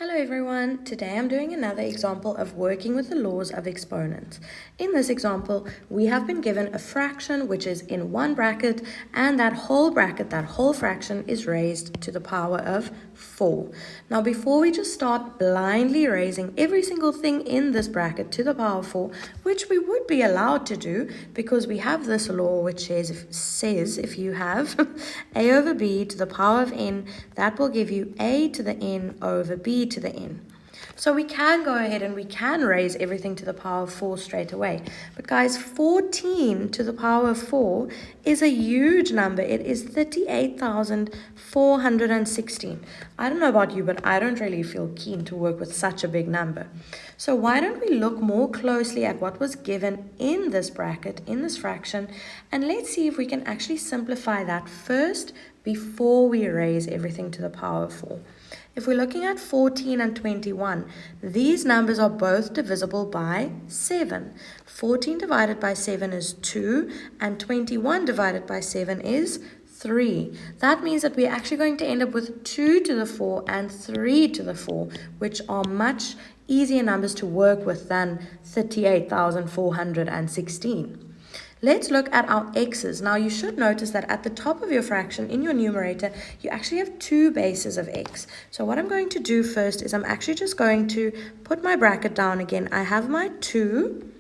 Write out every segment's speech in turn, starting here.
Hello everyone, today I'm doing another example of working with the laws of exponents. In this example, we have been given a fraction which is in one bracket, and that whole bracket, that whole fraction is raised to the power of 4. Now before we just start blindly raising every single thing in this bracket to the power of 4, which we would be allowed to do because we have this law which says if you have a over b to the power of n, that will give you a to the n over b to the n. So we can go ahead and we can raise everything to the power of 4 straight away. But guys, 14 to the power of 4 is a huge number. It is 38,416. I don't know about you, but I don't really feel keen to work with such a big number. So why don't we look more closely at what was given in this bracket, in this fraction, and let's see if we can actually simplify that first before we raise everything to the power of 4. If we're looking at 14 and 21, these numbers are both divisible by 7. 14 divided by 7 is 2, and 21 divided by 7 is 3. That means that we're actually going to end up with 2 to the 4 and 3 to the 4, which are much easier numbers to work with than 38,416. Let's look at our x's. Now you should notice that at the top of your fraction in your numerator, you actually have two bases of x. So what I'm going to do first is I'm actually just going to put my bracket down again. I have my 2,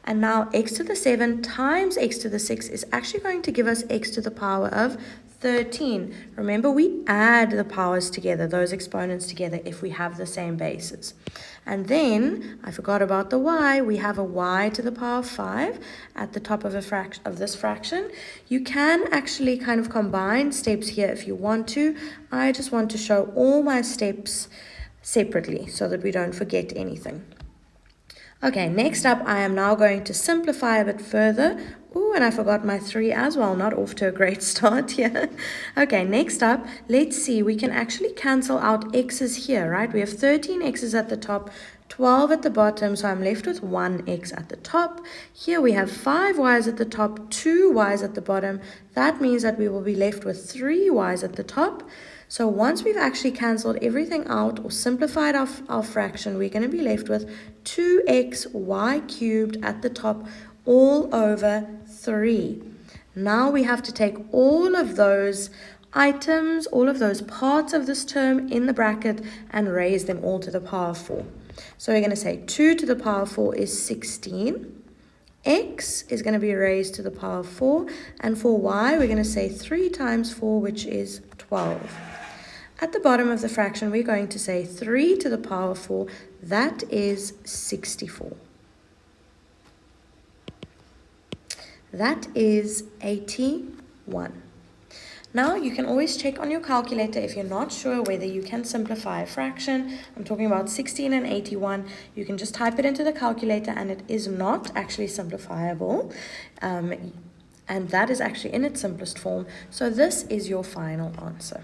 and now x to the 7 times x to the 6 is actually going to give us x to the power of 13. Remember, we add the powers together, those exponents together, if we have the same bases. And then, I forgot about the y, we have a y to the power of 5 at the top of this fraction. You can actually kind of combine steps here if you want to. I just want to show all my steps separately so that we don't forget anything. Okay, next up, I am now going to simplify a bit further. Oh, and I forgot my 3 as well, not off to a great start here. Okay, next up, let's see, we can actually cancel out x's here, right? We have 13 x's at the top, 12 at the bottom, so I'm left with 1 x at the top. Here we have 5 y's at the top, 2 y's at the bottom. That means that we will be left with 3 y's at the top. So once we've actually cancelled everything out or simplified our fraction, we're going to be left with 2xy cubed at the top all over 3. Now we have to take all of those items, all of those parts of this term in the bracket and raise them all to the power of 4. So we're going to say 2 to the power of 4 is 16. X is going to be raised to the power of 4. And for y, we're going to say 3 times 4, which is 12. At the bottom of the fraction, we're going to say 3 to the power of 4. That is 64. That is 81. Now, you can always check on your calculator if you're not sure whether you can simplify a fraction. I'm talking about 16 and 81. You can just type it into the calculator, and it is not actually simplifiable. And that is actually in its simplest form. So this is your final answer.